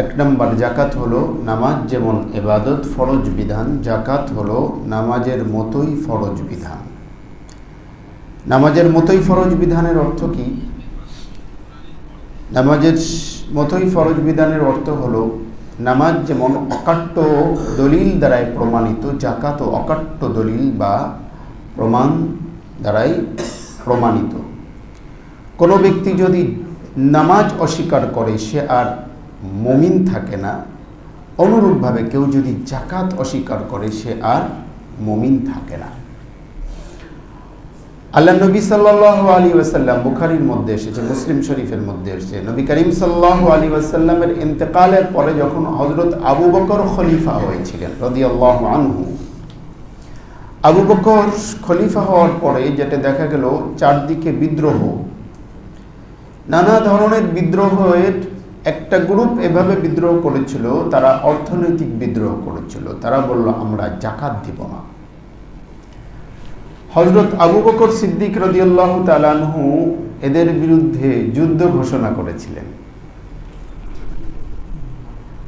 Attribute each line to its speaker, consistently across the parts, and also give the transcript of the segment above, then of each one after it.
Speaker 1: এক নম্বর, জাকাত হলো নামাজ যেমন ইবাদত ফরজ বিধান, জাকাত হলো নামাজের মতোই ফরজ বিধান। নামাজের মতোই ফরজ বিধানের অর্থ কি? নামাজের মতোই ফরজ বিধানের অর্থ হলো নামাজ যেমন অকাট্য দলিল দ্বারাই প্রমাণিত, জাকাতও অকাট্য দলিল বা প্রমাণ দ্বারাই প্রমাণিত। কোনো ব্যক্তি যদি নামাজ অস্বীকার করে সে আর মুমিন থাকে না। অনুরূপভাবে কেউ যদি জাকাত অস্বীকার করে সে আর মুমিন থাকে না। আল্লাহ নবী সাল্লাল্লাহু আলাইহি ওয়াসাল্লাম, বুখারীর মধ্যে এসেছে, মুসলিম শরীফের মধ্যে এসেছে, নবী করিম সাল্লাল্লাহু আলাইহি ওয়াসাল্লামের ইন্তেকালের পরে যখন হযরত আবু বকর খলিফা হয়েছিলেন রাদিয়াল্লাহু আনহু, আবু বকর খলিফা হওয়ার পরে যেটা দেখা গেল, চারদিকে বিদ্রোহ, নানা ধরনের বিদ্রোহের একটা গ্রুপ এভাবে বিদ্রোহ করেছিল, তারা অর্থনৈতিক বিদ্রোহ করেছিল। তারা বলল আমরা জাকাত দিব না। হযরত আবু বকর সিদ্দিক রাদিয়াল্লাহু তাআলা আনহু এদের বিরুদ্ধে যুদ্ধ ঘোষণা করেছিলেন।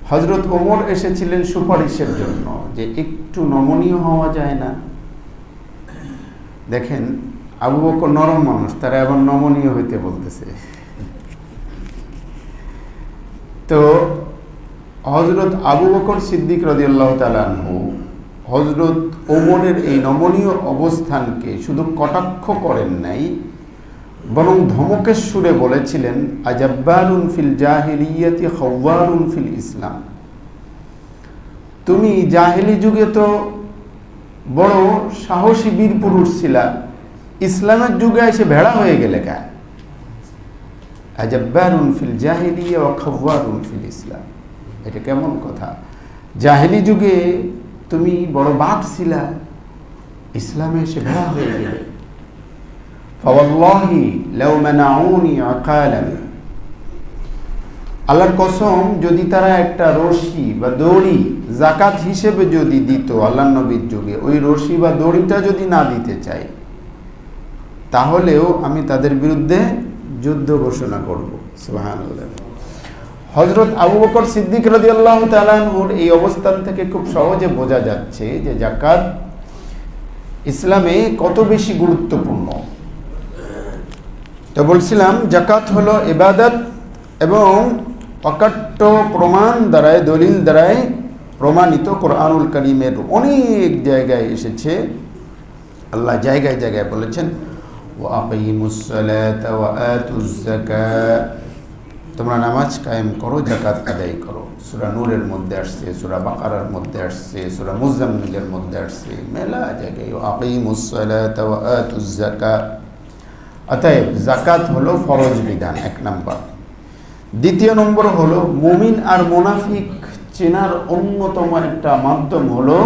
Speaker 1: হযরত ওমর এসেছিলেন সুপারিশের জন্য, যে একটু নমনীয় হওয়া যায় না। দেখেন আবু বকর নরম মানুষ, তারা এবার নমনীয় হইতে বলতেছে। তো হযরত আবু বকর সিদ্দিক রাদিয়াল্লাহু তাআলা আনহু হযরত ওমরের এই নমনীয় অবস্থানকে শুধু কটাক্ষ করেন নাই, বরং ধমকের সুরে বলেছিলেন, আজাব্বারুন ফিল জাহিলিয়াতি খাওয়ারুন ফিল ইসলাম। তুমি জাহেলি যুগে তো বড় সাহসী বীর পুরুষ ছিলা, ইসলামের যুগে এসে ভেড়া হয়ে গেলে কেন? আজাব্বারুন ফিল জাহিলিয়া ওয়া খাওয়ারুন ফিল ইসলাম। এটা কেমন কথা? জাহেলি যুগে তুমি বড় বাঘ ছিলা, ইসলামে এসে ভেড়া হয়ে গেলে। ফাওয়াল্লাহি লাউ মানাউনি আকালান, আল্লাহর কসম, যদি তারা একটা রশি বা দড়ি যাকাত হিসেবে যদি দিত আল্লাহর নবীর যুগে, ওই রশি বা দড়িটা যদি না দিতে চাই, তাহলেও আমি তাদের বিরুদ্ধে যুদ্ধ ঘোষণা করব। সুবহানাল্লাহ। হযরত আবু বকর সিদ্দিক রাদিয়াল্লাহু তাআলা আনহুর এই অবস্থান থেকে খুব সহজে বোঝা যাচ্ছে যে যাকাত ইসলামে কত বেশি গুরুত্বপূর্ণ। তো বলছিলাম, যাকাত হলো ইবাদত এবং অকাট্য প্রমাণ দ্বারাই, দলিল দ্বারাই প্রমাণিত। কোরআনুল কারীমের অনেক জায়গায় এসেছে, আল্লাহ জায়গায় জায়গায় বলেছেন, ওয়া আকিমুস সালাতা ওয়া আতুজ যাকাত, তোমরা নামাজ কায়েম করো, যাকাত আদায় করো। সূরা নূরের মধ্যে আসছে, সূরা বাকারার মধ্যে আসছে, সূরা মুজাম্মিলের মধ্যে আসছে, মেলা জায়গায় আকিমুস সালাতা ওয়া আতুজ যাকাত। অতএব যাকাত হলো ফরজ বিধান, এক নম্বর। দ্বিতীয় নম্বর হলো মুমিন আর মুনাফিক চেনার অন্যতম একটা মাধ্যম হলো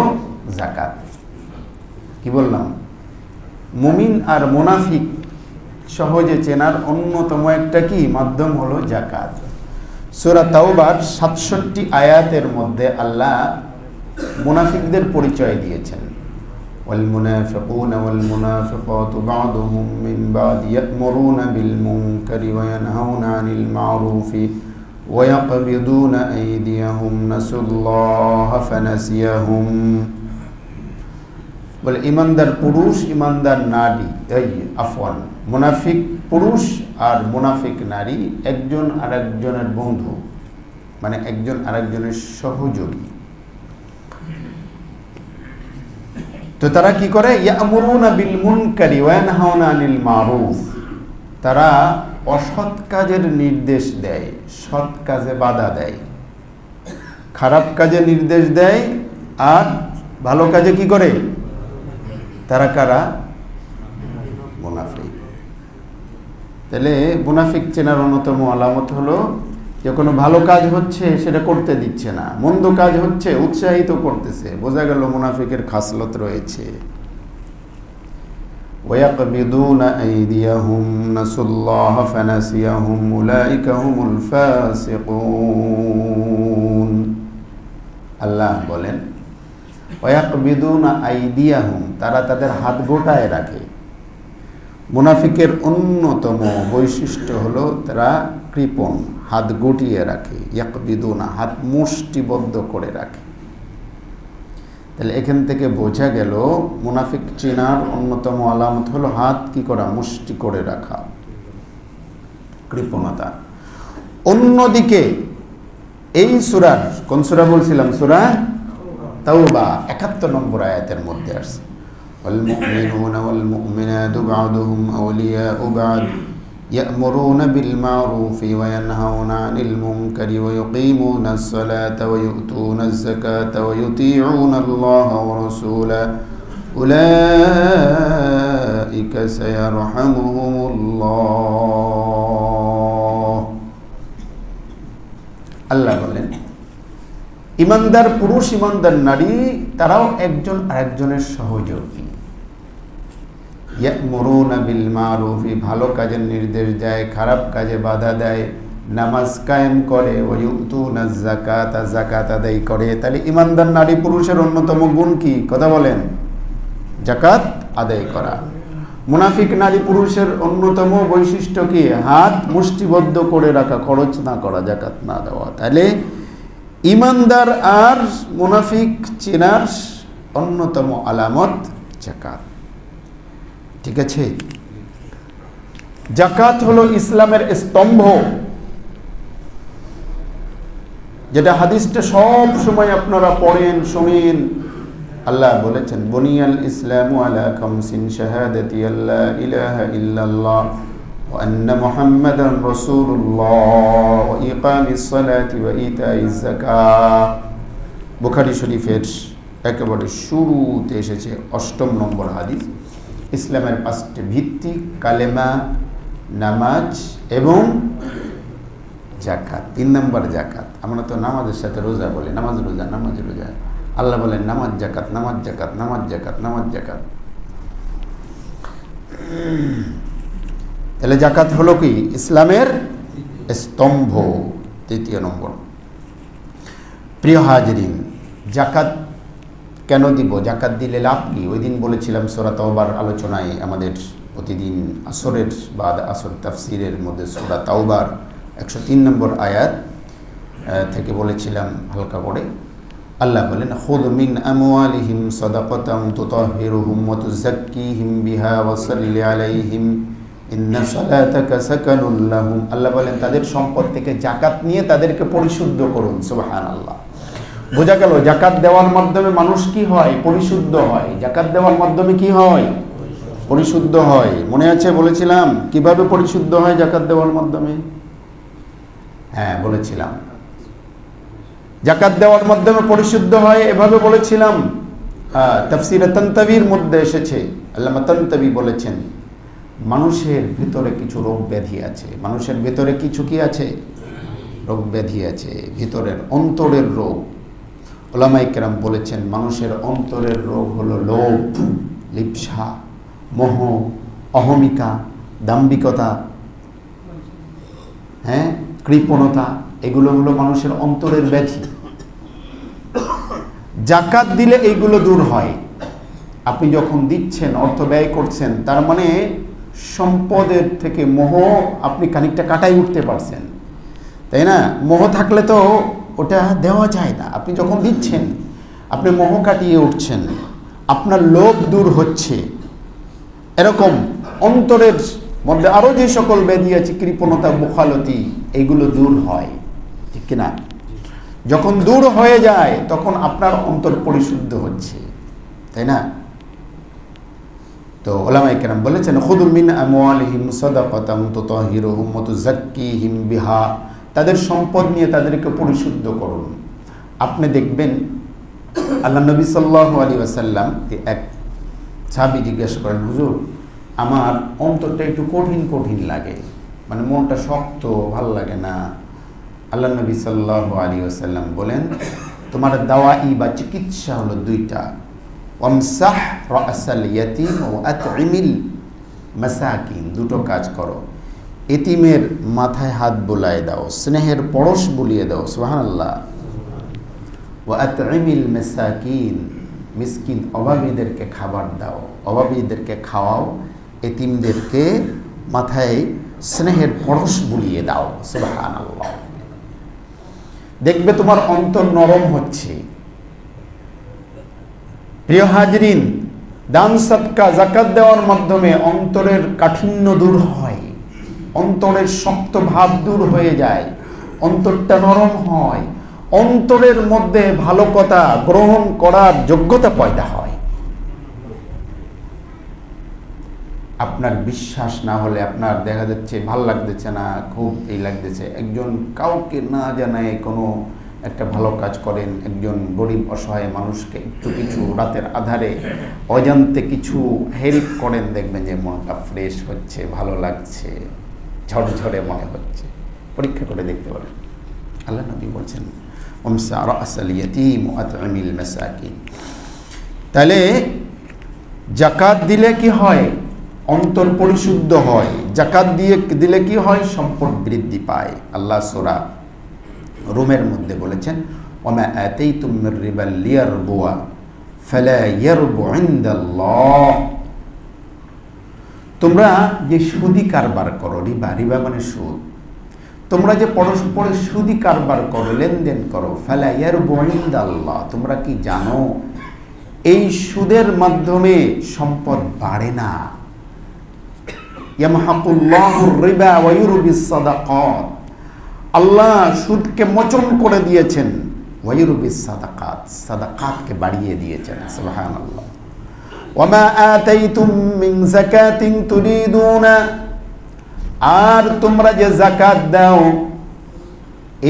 Speaker 1: যাকাত। কি বললাম? মুমিন আর মুনাফিক সহজে চেনার অন্যতম একটা কি মাধ্যম হলো যাকাত। সূরা তাওবার ৬৭ আয়াতের মধ্যে আল্লাহ মুনাফিকদের পরিচয় দিয়েছেন। ওয়াল মুনাফিকুনা ওয়াল মুনাফিকাতু বা'দুহুম মিন বা'দ ইয়া'মুরুনা বিল মুনকারি ওয়া ইয়ানহাউনা আনিল মা'রুফি ওয়া ইয়াকবিদুনা আইদিয়াহুম নাসুল্লাহা ফানাসিয়াহুম। বলে ইমানদার পুরুষ, ইমানদার নারী, মুনাফিক পুরুষ আর মুনাফিক নারী একজন আরেকজনের বন্ধু, মানে একজন আরেকজনের সহযোগী। তো তারা কি করে? ইয়া'মুরুনা বিল মুনকারি ওয়া ইয়ানহাউনা আনিল মারুফ, তারা অসৎ কাজের নির্দেশ দেয়, সৎ কাজে বাধা দেয়। খারাপ কাজে নির্দেশ দেয় আর ভালো কাজে কি করে? তারা কারা? মুনাফিক। তাহলে মুনাফিক চেনার অন্যতম আলামত হলো যে কোনো ভালো কাজ হচ্ছে সেটা করতে দিচ্ছে না, মন্দ কাজ হচ্ছে উৎসাহিত করতেছে, বোঝা গেল মুনাফিকের খাসলত রয়েছে। ওয়ায়াকবিদুনা আইদিয়াহুম নাসুল্লাহা ফানাসিয়াহুম উলাইকা হুমুল ফাসিকুন। আল্লাহ বলেন ওয়ায়াকবিদুনা আইদিয়াহুম, তারা তাদের হাত গোটায় রাখে। মুনাফিকের অন্যতম বৈশিষ্ট্য হলো তারা কৃপণ, হাত গুটিয়ে রাখে, ইয়াকবিদুনা হাত মুষ্টিবদ্ধ করে রাখে। তাহলে এখান থেকে বোঝা গেল মুনাফিক চেনার অন্যতম আলামত হলো হাত কি করা, মুষ্টি করে রাখা, কৃপণতা। অন্যদিকে এই সূরার কোন সূরা বলছিলাম, সূরা তাওবা ৭১ নম্বর আয়াতের মধ্যে আসছে ওয়াল মুমিনুনা ওয়াল মুমিনাতু বা'দুহুম আউলিয়াউ বা'দ ইয়া'মুরুনা বিল মা'রুফি ওয়া ইয়ানহাউনা আনিল মুনকারি ওয়া ইউকিমুনাস সালাতা ওয়া ইউতুনাজ যাকাতা ওয়া ইউতিউনা আল্লাহা ওয়া রাসূলাহু উলাইকা সায়ারহামুহুমুল্লাহ। আল্লাহ বলেন ইমানদার পুরুষ, ইমানদার নারী তারাও একজন আরেকজনের সহযোগী। ইয়া'মুরুনা বিল মা'রুফি ভালো কাজের নির্দেশ দেয়, খারাপ কাজে বাধা দেয়, নামাজ কায়েম করে, ওয়া ইউতুনাজ যাকাতা যাকাত আদায় করে। তাহলে ইমানদার নারী পুরুষের অন্যতম গুণ কি, কথা বলেন, যাকাত আদায় করা। মুনাফিক নারী পুরুষের অন্যতম বৈশিষ্ট্য কি, হাত মুষ্টিবদ্ধ করে রাখা, খরচ না করা, যাকাত না দেওয়া। তাহলে ইমানদার আর মুনাফিক চেনার অন্যতম আলামত যাকাত। ঠিক আছে, যাকাত হলো ইসলামের স্তম্ভ, যেটা হাদিসটা সব সময় আপনারা পড়েন শোনেন। আল্লাহ বলেছেন বুনিয়াল ইসলামু আলা খামসিন শাহাদাতি আল্লা ইলাহা ইল্লাল্লাহ ওয়া আন্না মুহাম্মাদান রাসূলুল্লাহ ওয়া ইকামিস সালাতি ওয়া ইতাইজ যাকাত। বুখারী শরীফের একেবারে শুরুতে এসেছে ৮ম নম্বর হাদিস। ইসলামের ৫টি ভিত্তি, কালেমা, নামাজ এবং যাকাত। ৩ নম্বর যাকাত। আমরা তো নামাজের সাথে রোজা বলি, নামাজ রোজা, নামাজ রোজা। আল্লাহ বলেন নামাজ যাকাত, নামাজ যাকাত, নামাজ যাকাত, নামাজ যাকাত। তাহলে যাকাত হলো কি, ইসলামের স্তম্ভ। ৩য় নম্বর, প্রিয় হাজরিন, যাকাত কেন দিব, যাকাত দিলে লাভ কি? ওই দিন বলেছিলাম সূরা তাওবার আলোচনায়, আমাদের প্রতিদিন আসরের বাদ আসর তাফসিরের মধ্যে সূরা তাওবার ১০৩ নম্বর আয়াত থেকে বলেছিলাম হালকা করে। আল্লাহ বলেন খুয মিন আমওয়ালিহিম সাদাকাতান তুতাহহিরুহুম ওয়া তুযাক্কিহিম বিহা ওয়া সাল্লি আলাইহিম ইন্না সালাতাকা সাকানুল লাহুম। আল্লাহ বলেন তাদের সম্পদ থেকে যাকাত নিয়ে তাদেরকে পরিশুদ্ধ করুন। সুবহানাল্লাহ। বোঝা গেল যাকাত দেওয়ার মাধ্যমে মানুষ কি হয়, পরিশুদ্ধ হয়। যাকাত দেওয়ার মাধ্যমে কি হয়, পরিশুদ্ধ হয়। মনে আছে বলেছিলাম কিভাবে পরিশুদ্ধ হয় যাকাত দেওয়ার মাধ্যমে? হ্যাঁ বলেছিলাম, যাকাত দেওয়ার মাধ্যমে পরিশুদ্ধ হয় এভাবে বলেছিলাম। তাফসীরে তানতাবির মধ্যে এসেছে, আল্লামা তানতাবি বলেছেন মানুষের ভিতরে কিছু রোগ ব্যাধি আছে। মানুষের ভিতরে কিছু কি আছে, রোগ ব্যাধি আছে, ভিতরের অন্তরের রোগ। উলামায়ে কেরাম বলেছেন মানুষের অন্তরের রোগ হলো লোভ, লিপ্সা, মোহ, অহমিকা, দাম্ভিকতা, হ্যাঁ, কৃপণতা। এগুলো হলো মানুষের অন্তরের ব্যাধি। যাকাত দিলে এইগুলো দূর হয়। আপনি যখন দিচ্ছেন, অর্থ ব্যয় করছেন, তার মানে সম্পদের থেকে মোহ আপনি খানিকটা কাটাই উঠতে পারছেন, তাই না? মোহ থাকলে তো ওটা দেওয়া যায় না। আপনি যখন দিচ্ছেন আপনি মোহ কাটিয়ে উঠছেন, আপনার লোভ দূর হচ্ছে। এরকম অন্তরের মধ্যে আরও যে সকল ব্যাধি আছে, কৃপণতা, মুখালতি, এগুলো দূর হয়, ঠিক কিনা? যখন দূর হয়ে যায় তখন আপনার অন্তর পরিশুদ্ধ হচ্ছে, তাই না? তো উলামায়ে কেরাম বলেছেন খুযু মিন আমওয়ালিহিম সাদাকাতান তুতাহহিরুহুম ওয়া তুযাক্কিহিম বিহা, তাদের সম্পদ নিয়ে তাদেরকে পরিশুদ্ধ করুন। আপনি দেখবেন আল্লাহ নবী সাল্লাল্লাহু আলাইহি ওয়াসাল্লাম এক সাহাবী জিজ্ঞেস করেন, হুজুর আমার অন্তরটা একটু কঠিন কঠিন লাগে, মানে মনটা শক্ত, ভাল লাগে না। আল্লাহ নবী সাল্লাল্লাহু আলাইহি ওয়াসাল্লাম বলেন তোমার দাওয়াই বা চিকিৎসা হলো দুইটা, ওয়ামসাহ রাসাল ইয়াতীম ওয়া আতইমিল মাসাকিন। দুটো কাজ করো, এতিমের মাথায় হাত বুলায় দাও, স্নেহের পরশ বুলিয়ে দাও, সুবহানাল্লাহ। ওয়া আতইমিল মাসাকিন, মিসকিন অভাবীদেরকে খাবার দাও, অভাবীদেরকে খাওয়াও, এতিমদেরকে মাথায় স্নেহের পরশ বুলিয়ে দাও। সুবহানাল্লাহ। দেখবে তোমার অন্তর নরম হচ্ছে। প্রিয় হাজরিন, দান সদকা যাকাত দেওয়ার মাধ্যমে অন্তরের কাঠিন্য দূর হয়, অন্তরের শক্ত ভাব দূর হয়ে যায়, অন্তরটা নরম হয়, অন্তরের মধ্যে ভালো কথা গ্রহণ করার যোগ্যতা পয়দা হয়। আপনার বিশ্বাস না হলে, আপনার দেখা যাচ্ছে ভাল লাগতেছে না, খুব এই লাগতেছে, একজন কাউকে না জানায় কোনো একটা ভালো কাজ করেন, একজন গরিব অসহায় মানুষকে একটু কিছু রাতের আধারে অজান্তে কিছু হেল্প করেন, দেখবেন যে মনটা ফ্রেশ হচ্ছে, ভালো লাগছে, ঝরঝরে মনে হচ্ছে। পরীক্ষা করে দেখতে পারেন। আল্লাহ নবী বলছেন উমসা রাসাল ইয়াতীম ওয়া আত'আমিল মাসাকিন। তাহলে যাকাত দিলে কি হয়? অন্তর পরিশুদ্ধ হয়। যাকাত দিলে কি হয়? সম্পদ বৃদ্ধি পায়। আল্লাহ সূরা রুমের মধ্যে বলেছেন ওমা আতাইতুম মির রিবাল লিয়ারবুয়া ফালা ইয়ারবু ইনদাল্লাহ। তোমরা যে সুদি কারবার করো, রিবা মানে সুদ, তোমরা যে পরস্পরের সুদি কারবার করো, লেনদেন করো, ফালা ইয়ারবু ইনদাল্লাহ, তোমরা কি জানো এই সুদের মাধ্যমে সম্পদ বাড়ে না। ইয়ামহাকুল্লাহুর রিবা ওয়া ইউরবিস সাদাকাত, আল্লাহ সুদকে মোচন করে দিয়েছেন, ওয়া ইউরবিস সাদাকাত, সাদাকাতকে বাড়িয়ে দিয়েছেন। সুবহানাল্লাহ। ওয়ামা আতাইতুম মিন যাকাতিন তুরিদুনা, আর তোমরা যে যাকাত দাও,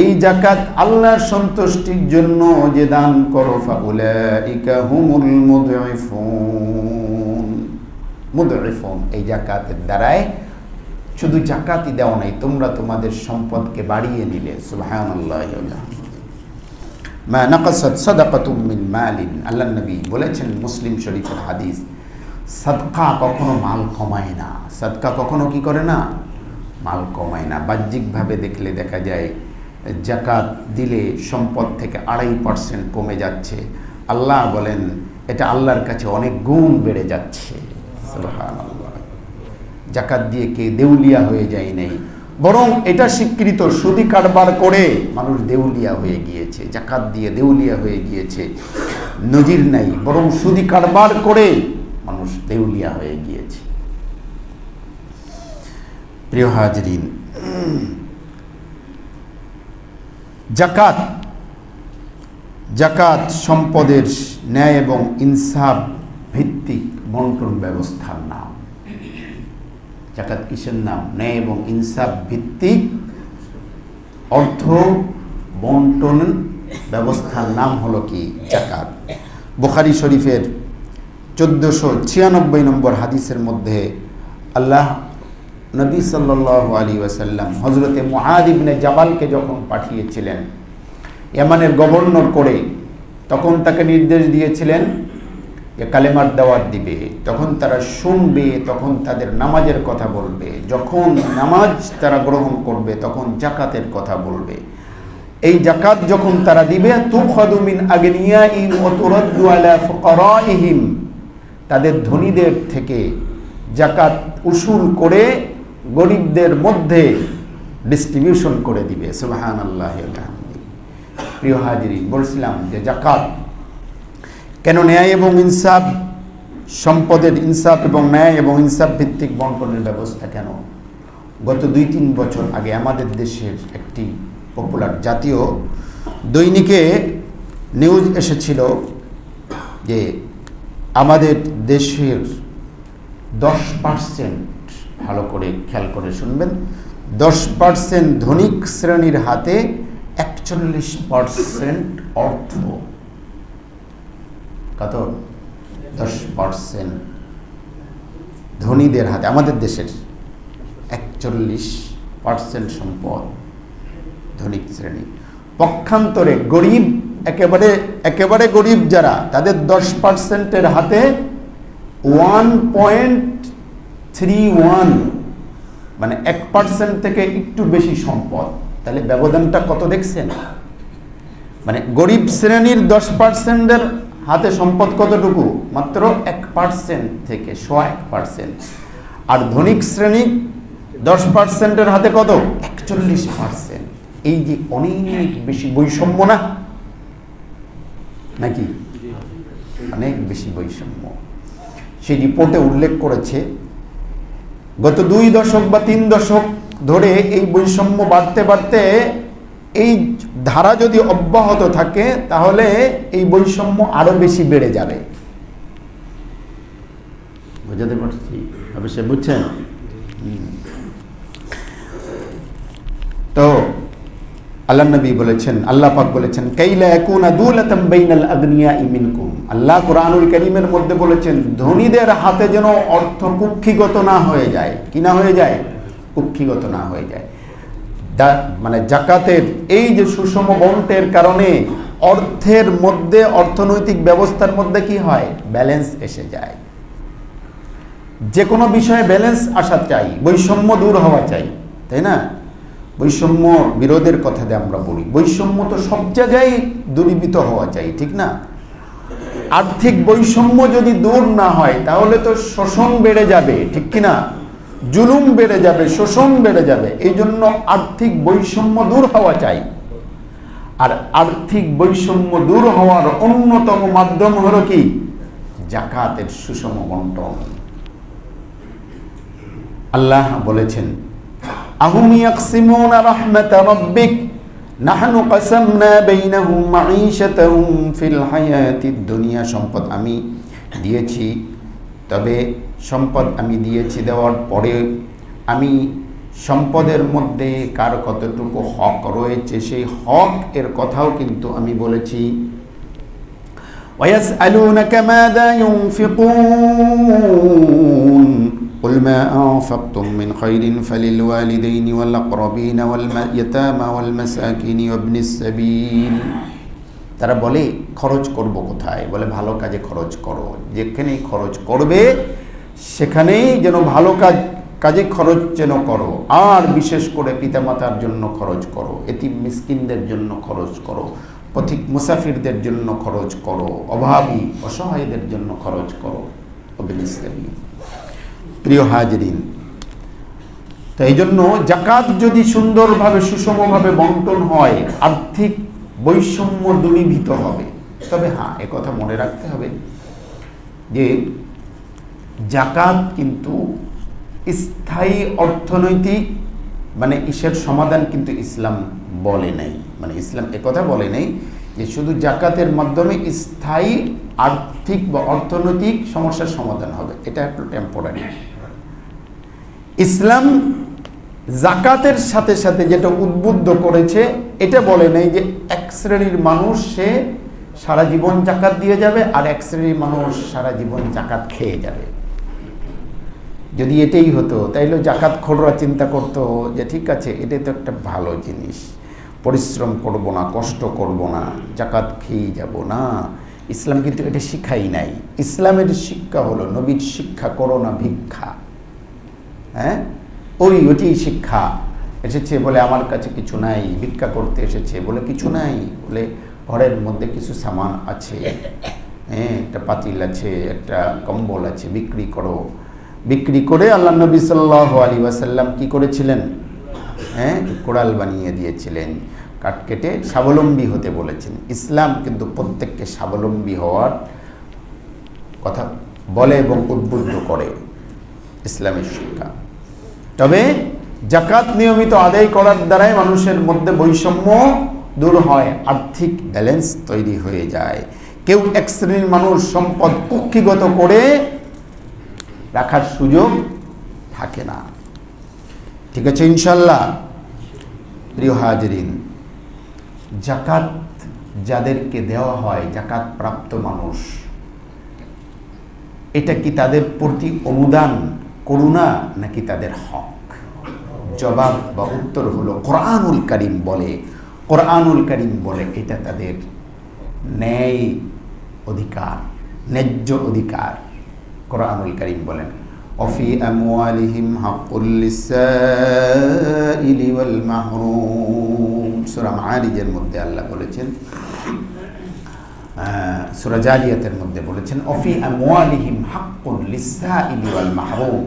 Speaker 1: এই যাকাত আল্লাহর সন্তুষ্টির জন্য যে দান করো, ফাউলাইকা হুমুল মুদঈফুন, এই যাকাতের দ্বারাই শুধু যাকাতই দেওয়া নাই, তোমরা তোমাদের সম্পদকে বাড়িয়ে নিলে। সুবহানাল্লাহ। মা নাকাসাত সাদাকাতুম মিন মালিন, আল্লাহ নবী বলেছেন মুসলিম শরীফের হাদিস, সাদকা কখনো মাল কমায় না। সাদকা কখনো কি করে না? মাল কমায় না। বাহ্যিকভাবে দেখলে দেখা যায় যাকাত দিলে সম্পদ থেকে 2.5% কমে যাচ্ছে। আল্লাহ বলেন এটা আল্লাহর কাছে অনেক গুণ বেড়ে যাচ্ছে। সুবহানাল্লাহ। যাকাত দিয়ে কে দেউলিয়া হয়ে যায় নাই, বরং এটা স্বীকৃত সুদি কারবার করে মানুষ দেউলিয়া হয়ে গিয়েছে, যাকাত দিয়ে দেউলিয়া হয়ে গিয়েছে, নজির নাই, বরং সুদি কারবার করে মানুষ দেউলিয়া হয়ে গিয়েছে। প্রিয় হাজরিন, যাকাত সম্পদের ন্যায় এবং ইনসাফ ভিত্তিক বন্টন ব্যবস্থার নাম। যাকাত কিসের নাম? ন্যায় এবং ইনসাফ ভিত্তিক অর্থ বন্টন ব্যবস্থার নাম হলো কি? যাকাত। বুখারী শরীফের 1496 নম্বর হাদিসের মধ্যে আল্লাহ নবী সাল্লাল্লাহু আলাইহি ওয়াসাল্লাম হযরতে মুআয ইবনে জাবালকে যখন পাঠিয়েছিলেন ইয়ামানের গভর্নর করে, তখন তাকে নির্দেশ দিয়েছিলেন যে কালেমার দাওয়াত দিবে, তখন তারা শুনবে, তখন তাদের নামাজের কথা বলবে, যখন নামাজ তারা গ্রহণ করবে তখন যাকাতের কথা বলবে। এই যাকাত যখন তারা দিবে, তুখাদু মিন আগনিয়াইহিম ওয়া তুরাদ্দু আলা ফুকারাইহিম, তাদের ধনীদের থেকে যাকাত উসুল করে গরিবদের মধ্যে ডিস্ট্রিবিউশন করে দিবে। সুবহানাল্লাহ। প্রিয় হাজিরিন, বলছিলাম যে যাকাত কেন ন্যায় এবং ইনসাফ, সম্পদের ইনসাফ এবং ন্যায় এবং ইনসাফ ভিত্তিক বন্টনের ব্যবস্থা কেন? গত 2-3 বছর আগে আমাদের দেশের একটি পপুলার জাতীয় দৈনিকে নিউজ এসেছিল যে আমাদের দেশের 10%, ভালো করে খেয়াল করে শুনবেন, 10% ধনিক শ্রেণীর হাতে 41% অর্থ। কত? 10% ধনীদের হাতে, আমাদের দেশের 41% সম্পদ ধনিক শ্রেণী। পক্ষান্তরে গরিব, একেবারে গরিব যারা, তাদের 10%-এর হাতে 1.31, মানে 1% থেকে একটু বেশি সম্পদ। তাহলে ব্যবধানটা কত দেখছেন? মানে গরিব শ্রেণীর 10%-এর হাতে সম্পদ কতটুকু? মাত্র 1% থেকে 1.25%। আর ধনিক শ্রেণী 10%-এর হাতে কত? 41%। এই যে অনেক বেশি বৈষম্য না নাকি? অনেক বেশি বৈষম্য। সেই রিপোর্টে উল্লেখ করেছে গত 2 দশক বা 3 দশক ধরে এই বৈষম্য বাড়তে বাড়তে এই ধারা যদি অব্যাহত থাকে তাহলে এই বৈষম্য আরো বেশি বেড়ে যাবে। বুঝাতে পারছি? অবশ্যই বুঝছেন? তো আল্লাহ নবী বলেছেন, আল্লাহ পাক বলেছেন, কাইলা ইয়াকুনা দুলাতাম বাইনাল আগনিয়াই মিনকুম। আল্লাহ কোরআনুল কারীমের মধ্যে বলেছেন ধনীদের হাতে যেন অর্থ কুক্ষিগত না হয়ে যায়। কি না হয়ে যায়? কুক্ষিগত না হয়ে যায়। মানে যাকাতের এই যে সুষম বন্টনের কারণে অর্থের মধ্যে, অর্থনৈতিক ব্যবস্থার মধ্যে কি হয়? ব্যালেন্স এসে যায়। যে কোনো বিষয়ে ব্যালেন্স আসা চাই, বৈষম্য দূর হওয়া চাই, তাই না? বৈষম্য বিরোধের কথা দিয়ে আমরা বলি, বৈষম্য তো সব জায়গায় দূরীভূত হওয়া চাই, ঠিক না? আর্থিক বৈষম্য যদি দূর না হয় তাহলে তো শোষণ বেড়ে যাবে, ঠিক কি না? জুলুম বেড়ে যাবে, শোষণ বেড়ে যাবে। এই জন্য আর্থিক বৈষম্য দূর হওয়া চাই। আর আর্থিক বৈষম্য দূর হওয়ার অন্যতম মাধ্যম হলো কি? যাকাতের সুষম বন্টন। আল্লাহ বলেছেন, আহুম ইয়াকসিমুনা রাহমাতা রাব্বিক নাহনু কাসামনা বাইনাহুম মাঈশাতাহুম ফিল হায়াতিদ দুনিয়া। সম্পদ আমি দিয়েছি, তবে সম্পদ আমি দিয়েছি, দেওয়ার পরে আমি সম্পদের মধ্যে কার কতটুকু হক রয়েছে সেই হক এর কথাও কিন্তু আমি বলেছি। ওয়ায়াসআলুনাকা মাযা ইউনফিকুন কুল মা আনফাকতুম মিন খায়রিন ফালিল ওয়ালিদাইনি ওয়াল আকরাবিন ওয়াল ইয়াতামা ওয়াল মাসাকিন ওয়া ইবনিস সাবিল। তারা বলে খরচ করব কোথায়? বলে ভালো কাজে খরচ করো। যেখানেই খরচ করবে সেখানেই যেন ভালো কাজে খরচ যেন করো। আর বিশেষ করে পিতামাতার জন্য খরচ করো, এতিম মিসকিনদের জন্য খরচ করো, পথিক মুসাফিরদের জন্য খরচ করো, অভাবী অসহায়দের জন্য খরচ করো। প্রিয় হাজিরিন, তো এই জন্য যাকাত যদি সুন্দরভাবে সুষমভাবে বন্টন হয় আর্থিক বৈষম্য দূরীভূত হবে। তবে হ্যাঁ, একথা মনে রাখতে হবে যে যাকাত কিন্তু স্থায়ী অর্থনৈতিক মানে ইসের সমাধান কিন্তু ইসলাম বলে নাই। মানে ইসলাম একথা বলে নাই যে শুধু যাকাতের মাধ্যমে স্থায়ী আর্থিক বা অর্থনৈতিক সমস্যার সমাধান হবে। এটা একটু টেম্পোরারি। ইসলাম যাকাতের সাথে সাথে যেটা উদ্বুদ্ধ করেছে এটা বলে নাই যে এক শ্রেণীর মানুষ সে সারা জীবন যাকাত দিয়ে যাবে আর এক শ্রেণীর মানুষ সারা জীবন যাকাত খেয়ে যাবে। যদি এটাই হতো তাইলে যাকাত খোররা চিন্তা করতো যে ঠিক আছে, এটাই তো একটা ভালো জিনিস, পরিশ্রম করব না, কষ্ট করব না, যাকাত খেয়ে যাব না। ইসলাম কিন্তু এটা শিখাই নাই। ইসলামের শিক্ষা হলো নবীর শিক্ষা, করো না ভিক্ষা। হ্যাঁ, ওইটি শিক্ষা এসেছে বলে আমার কাছে কিছু নাই, ভিক্ষা করতে এসেছে বলে কিছু নাই, বলে ঘরের মধ্যে কিছু সামান আছে, হ্যাঁ একটা পাতিল আছে, একটা কম্বল আছে, বিক্রি করো। বিক্রি করে আল্লাহ নবী সাল্লাল্লাহু আলাইহি ওয়াসাল্লাম কি করেছিলেন? হ্যাঁ, কোড়াল বানিয়ে দিয়েছিলেন, কাঠ কেটে স্বাবলম্বী হতে বলেছেন। ইসলাম কিন্তু প্রত্যেককে স্বাবলম্বী হওয়ার কথা বলে এবং উদ্বুদ্ধ করে ইসলামের শিক্ষা। তবে যাকাত নিয়মিত আদায় করার দ্বারাই মানুষের মধ্যে বৈষম্য দূর হয়, আর্থিক ব্যালেন্স তৈরি হয়ে যায়। কেউ এক শ্রেণীর মানুষ সম্পদ কুক্ষিগত করে রাখার সুযোগ থাকে না। ঠিক আছে ইনশাল্লাহ। প্রিয় হাজিরিন, যাকাত যাদেরকে দেওয়া হয়, যাকাত প্রাপ্ত মানুষ, এটা কি তাদের প্রতি অনুদান, করুণা, নাকি তাদের হক? জবাব বা উত্তর হলো কোরআনুল কারীম বলে, কোরআনুল কারীম বলে এটা তাদের ন্যায় অধিকার, ন্যায্য অধিকার। কোরআনুল কারীম বলেন অফি আমওয়ালিহিম হাক্কুল লিসাইলি ওয়াল মাহরুম। সূরা মাআরিজের মধ্যে আল্লাহ বলেছেন, সূরা জারিয়াতের মধ্যে বলেছেন অফি আমওয়ালিহিম হাক্কুল লিসাইলি ওয়াল মাহরুম।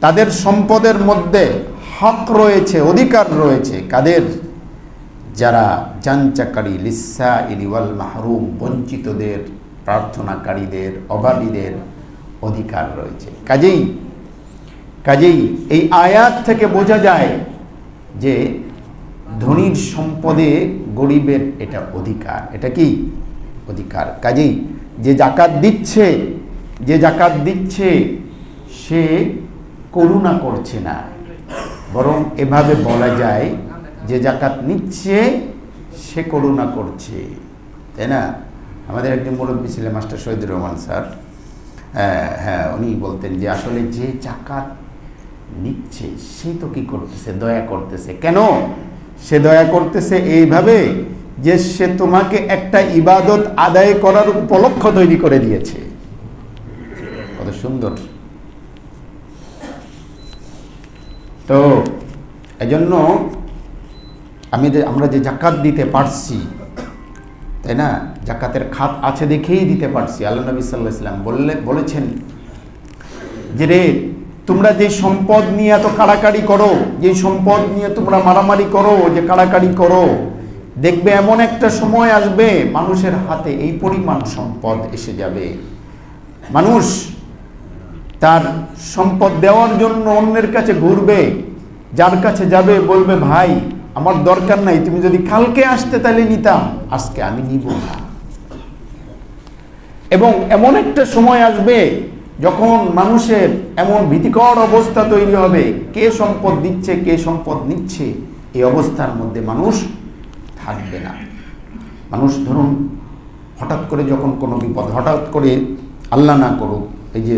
Speaker 1: তাদের সম্পদের মধ্যে হক রয়েছে, অধিকার রয়েছে। কাদের? যারা যাঞ্চাকারী, লিসাইলি ওয়াল মাহরুম, বঞ্চিতদের, প্রার্থনাকারীদের, অভাবীদের অধিকার রয়েছে। কাজেই এই আয়াত থেকে বোঝা যায় যে ধনীর সম্পদে গরিবের এটা অধিকার। এটা কি? অধিকার। কাজেই যে জাকাত দিচ্ছে সে করুণা করছে না, বরং এভাবে বলা যায় যে জাকাত নিচ্ছে সে করুণা করছে, তাই না? আমাদের একজন মুরব্বী ছিলেন মাস্টার শহীদুর রহমান স্যার, হ্যাঁ, উনি বলতেন যে আসলে যে জাকাত নিচ্ছে সে তো কি করতেছে? দয়া করতেছে। কেন সে দয়া করতেছে? এইভাবে যে সে তোমাকে একটা ইবাদত আদায় করার উপলক্ষ তৈরি করে দিয়েছে। কত সুন্দর! তো এজন্য আমরা যে জাকাত দিতে পারছি, তাই না, জাকাতের খাত আছে দেখেই দিতে পারছি। আল্লাহ নবী সাল্লাল্লাহু আলাইহি ওয়াসাল্লাম বলেছেন যে রে, তোমরা যে সম্পদ নিয়ে এত কাড়াকাড়ি করো, যে সম্পদ নিয়ে তোমরা মারামারি করো, যে কাড়াকাড়ি করো, দেখবে এমন একটা সময় আসবে মানুষের হাতে এই পরিমাণ সম্পদ এসে যাবে, মানুষ তার সম্পদ দেওয়ার জন্য অন্যের কাছে ঘুরবে, যার কাছে যাবে বলবে ভাই আমার দরকার নাই, তুমি যদি কালকে আসতে তাহলে নিতাম, আজকে আমি নিব না। এবং এমন একটা সময় আসবে যখন মানুষের এমন ভীতিকর অবস্থা তৈরি হবে, কে সম্পদ দিচ্ছে কে সম্পদ নিচ্ছে, এই অবস্থার মধ্যে মানুষ থাকবে না। মানুষ ধরুন হঠাৎ করে যখন কোনো বিপদ, হঠাৎ করে আল্লাহ না করুক, এই যে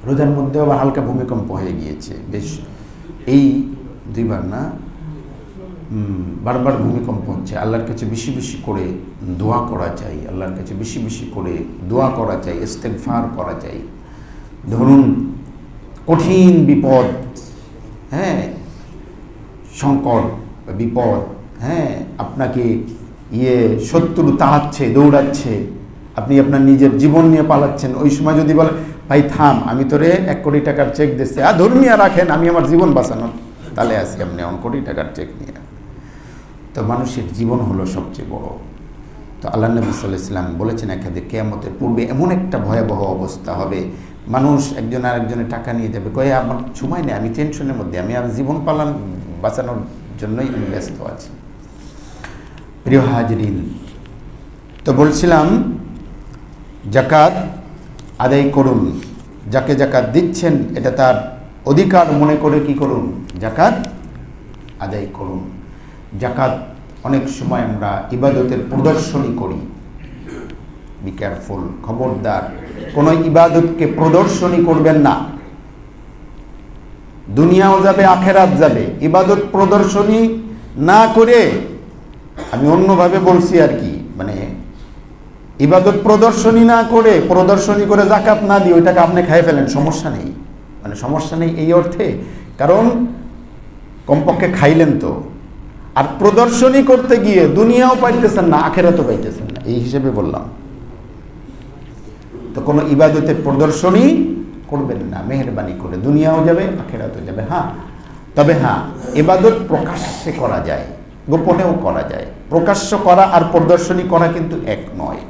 Speaker 1: রোজার মধ্যে আবার হালকা ভূমিকম্প হয়ে গিয়েছে, বেশ এই 2 বার না, বারবার ভূমিকম্প হচ্ছে। আল্লাহর কাছে বেশি বেশি করে দোয়া করা চাই, আল্লাহর কাছে বেশি বেশি করে দোয়া করা চাই, ইস্তেগফার করা চাই। ধরুন কঠিন বিপদ, হ্যাঁ, সংকট, বিপদ, হ্যাঁ, আপনাকে শত্রু তাড়াচ্ছে, দৌড়াচ্ছে, আপনি আপনার নিজের জীবন নিয়ে পালাচ্ছেন। ওই সময় যদি বলে ভাই থাম, আমি তোরে 1 কোটি টাকার চেক দিচ্ছি, ধর্মিয়া রাখেন, আমি আমার জীবন বাঁচানোর তাহলে আছি, আপনি 1 কোটি টাকার চেক নিয়ে। তো মানুষের জীবন হলো সবচেয়ে বড়। তো আল্লাহ নবী সাল্লাল্লাহু আলাইহি ওয়াসাল্লাম বলেছেন একাধিক কিয়ামতের পূর্বে এমন একটা ভয়াবহ অবস্থা হবে, মানুষ একজন আরেকজনের টাকা নিয়ে যাবে, কয়ে আমার সময় নেই, আমি টেনশনের মধ্যে, আমি আর জীবন বাঁচানোর জন্যই আমি ব্যস্ত আছি। প্রিয় হাজরিন, তো বলছিলাম জাকাত আদায় করুন, যাকে জাকাত দিচ্ছেন এটা তার অধিকার মনে করে কি করুন? জাকাত আদায় করুন। জাকাত অনেক সময় আমরা ইবাদতের প্রদর্শনী করি, বি কেয়ারফুল, খবরদার কোন ইবাদতকে প্রদর্শনী করবেন না। দুনিয়াও যাবে আখেরাত যাবে, ইবাদত প্রদর্শনী না করে, আমি অন্যভাবে বলছি আর কি, মানে ইবাদত প্রদর্শনী না করে, প্রদর্শনী করে জাকাত না দিয়ে ওইটাকে আপনি খাই ফেলেন, সমস্যা নেই, মানে সমস্যা নেই এই অর্থে, কারণ কমপক্ষে খাইলেন তো। আর প্রদর্শনী করতে গিয়ে দুনিয়াও পাইতেছেন না, আখেরাতও পাইতেছেন না, এই হিসেবে বললাম। তো কোনো ইবাদতের প্রদর্শনী করবেন না মেহেরবানি করে, দুনিয়াও যাবে আখেরাতও যাবে। হ্যাঁ, তবে হ্যাঁ, ইবাদত প্রকাশ্যে করা যায়, গোপনেও করা যায়। প্রকাশ্য করা আর প্রদর্শনী করা কিন্তু এক নয়।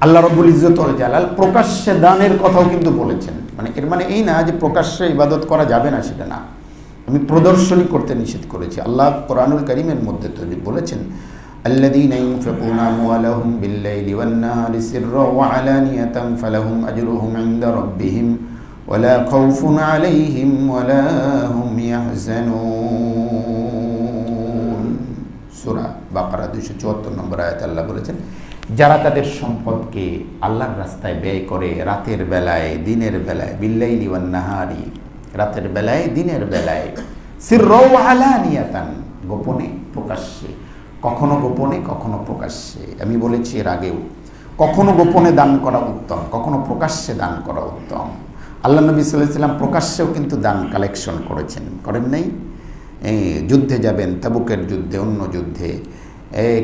Speaker 1: আল্লাহ রাব্বুল ইজ্জত ওয়াল জালাল প্রকাশ্যে দানের কথাও কিন্তু বলেছেন, মানে এর মানে এই না যে প্রকাশ্যে ইবাদত করা যাবে না, সেটা না, আমি প্রদর্শনী করতে নিষেধ করেছি। আল্লাহ কোরআনুল কারীমের মধ্যে তো বলেছেন আল্লাযীনা ইউনফিকুনা আমওয়ালাহুম বিল-লাইলি ওয়ান-নাহারি সিররান ওয়া আলানিয়াতান ফালাহুম আজরুহুম ইনদা রাব্বিহিম ওয়া লা খাউফুন আলাইহিম ওয়া লা হুম ইয়াহজানুন। সূরা বাকারা 274 নম্বর আয়াতে আল্লাহ বলেছেন, যারা তাদের সম্পদকে আল্লাহর রাস্তায় ব্যয় করে রাতের বেলায় দিনের বেলায়, বিল-লাইলি ওয়ান-নাহারি, রাতের বেলায় দিনের বেলায়, সিররান ওয়া আলানিয়াতান, গোপনে প্রকাশ্যে, কখনো গোপনে কখনো প্রকাশ্যে। আমি বলেছি এর আগেও, কখনো গোপনে দান করা উত্তম, কখনো প্রকাশ্যে দান করা উত্তম। আল্লাহ নবী সাল্লাল্লাহু আলাইহি ওয়াসাল্লাম প্রকাশ্যেও কিন্তু দান কালেকশন করেছেন, করেন নাই? যুদ্ধে যাবেন, তাবুকের যুদ্ধে, অন্য যুদ্ধে,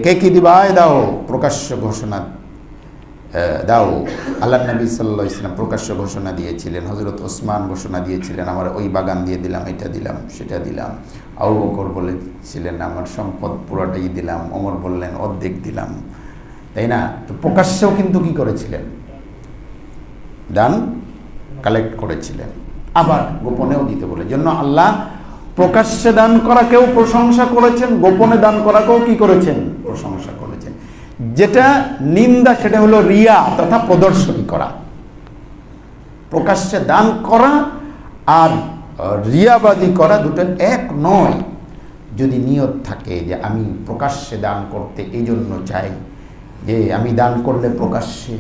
Speaker 1: কে কি দিবা দাও, প্রকাশ্য ঘোষণা দাও। আল্লাহ নবী সাল্লাল্লাহু আলাইহি ওয়াসাল্লাম প্রকাশ্য ঘোষণা দিয়েছিলেন, হযরত ওসমান ঘোষণা দিয়েছিলেন, আমার ওই বাগান দিয়ে দিলাম, এটা দিলাম, সেটা দিলাম। আবু বকর বলেছিলেন আমার সম্পদ পুরোটাই দিলাম, ওমর বললেন অর্ধেক দিলাম, তাই না? তো প্রকাশ্যেও কিন্তু কি করেছিলেন? দান কালেক্ট করেছিলেন, আবার গোপনেও দিতে বলে। জন্য আল্লাহ প্রকাশ্যে দান করাকেও প্রশংসা করেছেন, গোপনে দান করাকেও কি করেছেন? প্রশংসা করেছেন। যেটা নিন্দা সেটা হলো রিয়া তথা প্রদর্শনী করা। প্রকাশ্যে দান করা আর রিয়াবাদী করা দুটো এক নয়। যদি নিয়ত থাকে যে আমি প্রকাশ্যে দান করতে এই জন্য চাই যে আমি দান করলে প্রকাশ্যে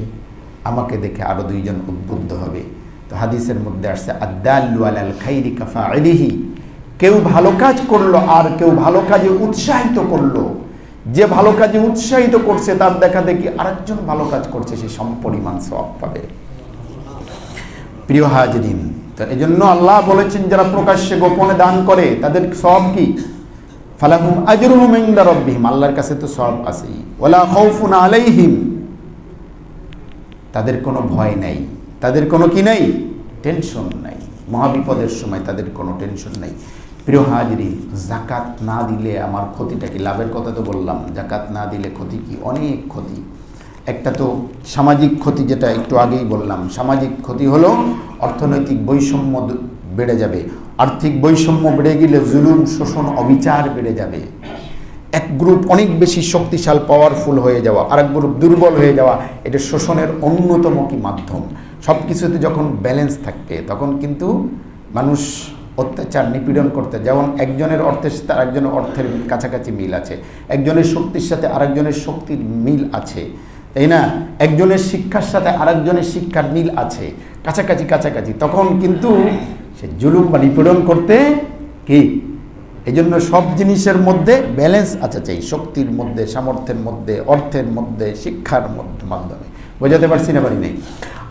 Speaker 1: আমাকে দেখে আরো দুইজন উদ্বুদ্ধ হবে, তো হাদিসের মধ্যে আসছে আদ-দাল্লু আলাল খাইরি কাফাইলিহি, কেউ ভালো কাজ করলো আর কেউ ভালো কাজে উৎসাহিত করলো, যে ভালো কাজে উৎসাহিত করছে তার দেখা দেখি আরেকজন ভালো কাজ করছে, সে সমপরিমাণ সওয়াব পাবে। প্রিয় হাজিরিন, তো এই জন্য আল্লাহ বলেছেন যারা প্রকাশ্যে গোপনে দান করে তাদের সওয়াব কি? ফালাহুম আজরুহুম ইনদা রাব্বিহিম, আল্লাহর কাছে তো সওয়াব আছেই। ওয়ালা খাউফুন আলাইহিম, তাদের কোনো ভয় নাই, তাদের কোনো কি নাই? টেনশন নাই। মহাবিপদের সময় তাদের কোনো টেনশন নাই। প্রিয় হাজিরিন, যাকাত না দিলে আমার ক্ষতিটা কি? লাভের কথা তো বললাম, যাকাত না দিলে ক্ষতি কি? অনেক ক্ষতি। একটা তো সামাজিক ক্ষতি, যেটা একটু আগেই বললাম। সামাজিক ক্ষতি হলো অর্থনৈতিক বৈষম্য বেড়ে যাবে। আর্থিক বৈষম্য বেড়ে গেলে জুলুম, শোষণ, অবিচার বেড়ে যাবে। এক গ্রুপ অনেক বেশি শক্তিশাল, পাওয়ারফুল হয়ে যাওয়া, আরেক গ্রুপ দুর্বল হয়ে যাওয়া, এটা শোষণের অন্যতম কি মাধ্যম। সব কিছুতে যখন ব্যালেন্স থাকবে তখন কিন্তু মানুষ অত্যাচার নিপীড়ন করতে, যেমন একজনের অর্থের সাথে আরেকজনের অর্থের কাছাকাছি মিল আছে, একজনের শক্তির সাথে আরেকজনের শক্তির মিল আছে, তাই না? একজনের শিক্ষার সাথে আরেকজনের শিক্ষার মিল আছে, কাছাকাছি কাছাকাছি, তখন কিন্তু সে জুলুম বা নিপীড়ন করতে কি? এই জন্য সব জিনিসের মধ্যে ব্যালেন্স আছে চাই, শক্তির মধ্যে, সামর্থ্যের মধ্যে, অর্থের মধ্যে, শিক্ষার মাধ্যমে। বোঝাতে পারছি না? পারি নাই?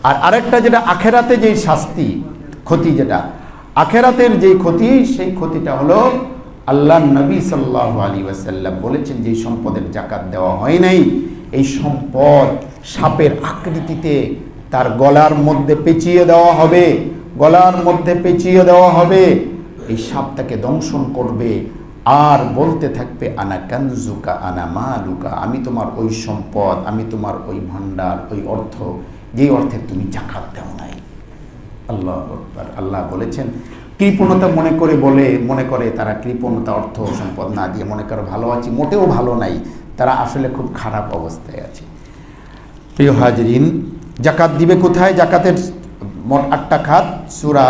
Speaker 1: আর আরেকটা যেটা আখেরাতে যেই শাস্তি, ক্ষতি, যেটা আখেরাতের যেই ক্ষতি, সেই ক্ষতিটা হলো আল্লাহ নবী সাল্লাল্লাহু আলাইহি ওয়াসাল্লাম বলেছেন যে সম্পদের যাকাত দেওয়া হয় নাই, এই সম্পদ সাপের আকৃতিতে তার গলার মধ্যে পেঁচিয়ে দেওয়া হবে, গলার মধ্যে পেঁচিয়ে দেওয়া হবে। এই সাপ তাকে দংশন করবে আর বলতে থাকবে আনা কানজুকা আনা মালুকা, আমি তোমার ওই সম্পদ, আমি তোমার ওই ভান্ডার, ওই অর্থ, যেই অর্থের তুমি যাকাত দাও নাই। আল্লাহু আকবার। আল্লাহ বলেছেন কৃপণতা মনে করে তারা কৃপণতা, অর্থ সম্পদ না দিয়ে মনে করে ভালো আছি, মোটেও ভালো নাই, তারা আসলে খুব খারাপ অবস্থায় আছে। প্রিয় হাজরিন, যাকাত দিবে কোথায়? যাকাতের মোট 8টা খাত সূরা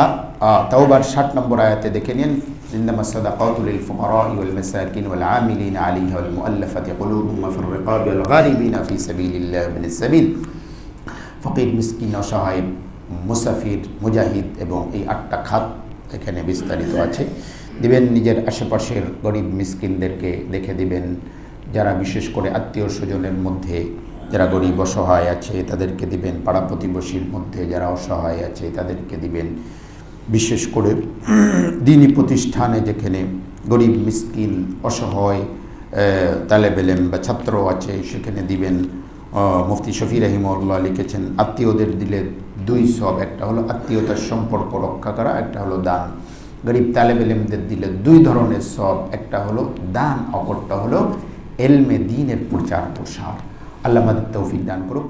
Speaker 1: তাওবার 60 নম্বর আয়াতে দেখে নিন। ইন্নামাস সাদাকাতু লিল ফুকারা'i ওয়াল মাসাকিন ওয়াল 'আমিলিনা 'আলাইহা ওয়াল মুআল্লাফাতি কুলুবুহুম ওয়া ফির রিকাবি ওয়াল গারিবিনা ফি সাবিলিল্লাহি ইবনিস সাবিল, ফকির, মিসকিন, অসহায়, মুসাফির, মুজাহিদ, এবং এই 8টা খাত এখানে বিস্তারিত আছে। দিবেন নিজের আশেপাশের গরিব মিসকিনদেরকে দেখে দিবেন, যারা বিশেষ করে আত্মীয় স্বজনের মধ্যে যারা গরিব অসহায় আছে তাদেরকে দিবেন, পাড়া প্রতিবেশীর মধ্যে যারা অসহায় আছে তাদেরকে দিবেন, বিশেষ করে দ্বীনি প্রতিষ্ঠানে যেখানে গরিব মিসকিন অসহায় তালেব ইলম বা ছাত্র আছে সেখানে দিবেন। মুফতি শফি রাহিমাহুল্লাহ লিখেছেন আত্মীয়দের দিলে 2 সওয়াব, একটা হলো আত্মীয়তার সম্পর্ক রক্ষা করা, একটা হলো দান। গরিব তালেব ইলমদের দিলে 2 ধরনের সওয়াব, একটা হলো দান, অপরটা হলো ইলমে দ্বীনের প্রচার প্রসার। আল্লাহ আমাদের তৌফিক দান করুক।